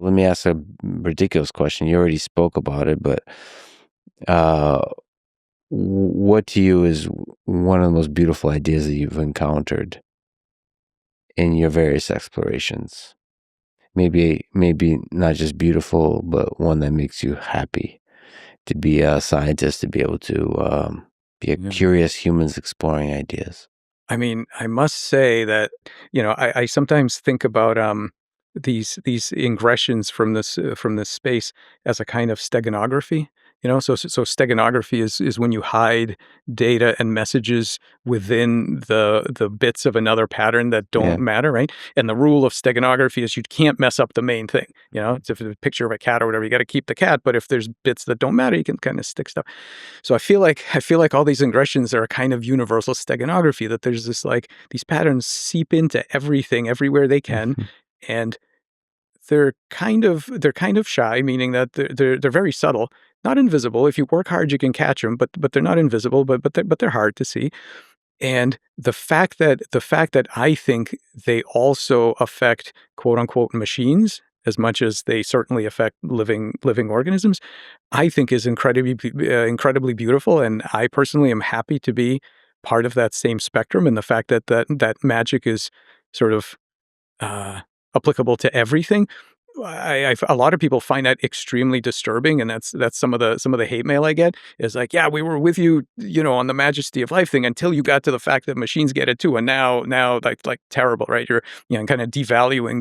Let me ask a ridiculous question. You already spoke about it, but uh, what to you is one of the most beautiful ideas that you've encountered in your various explorations? Maybe not just beautiful, but one that makes you happy to be a scientist, to be able to be a Yeah. curious humans exploring ideas. I mean, I must say that, I sometimes think about these ingressions from this space as a kind of steganography. So steganography is when you hide data and messages within the bits of another pattern that don't Yeah. matter, right? And the rule of steganography is you can't mess up the main thing. It's if it's a picture of a cat or whatever, you got to keep the cat. But if there's bits that don't matter, you can kind of stick stuff. So I feel like all these ingressions are a kind of universal steganography, that there's this like these patterns seep into everything everywhere they can, Mhm. and they're kind of shy, meaning that they're very subtle, not invisible. If you work hard, you can catch them, but they're not invisible, but they're hard to see. And the fact that I think they also affect quote unquote machines as much as they certainly affect living organisms, I think is incredibly beautiful. And I personally am happy to be part of that same spectrum. And the fact that magic is sort of uh, applicable to everything. A lot of people find that extremely disturbing, and that's some of the hate mail I get is like, yeah, we were with you, on the majesty of life thing until you got to the fact that machines get it too, and now like terrible, right? You're kind of devaluing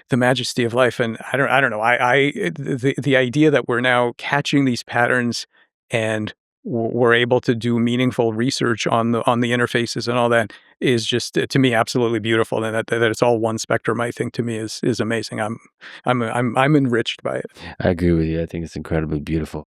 the majesty of life, and I don't know. The idea that we're now catching these patterns and we're able to do meaningful research on the interfaces and all that is just, to me, absolutely beautiful, and that it's all one spectrum, I think, to me is amazing. I'm enriched by it. I agree with you. I think it's incredibly beautiful.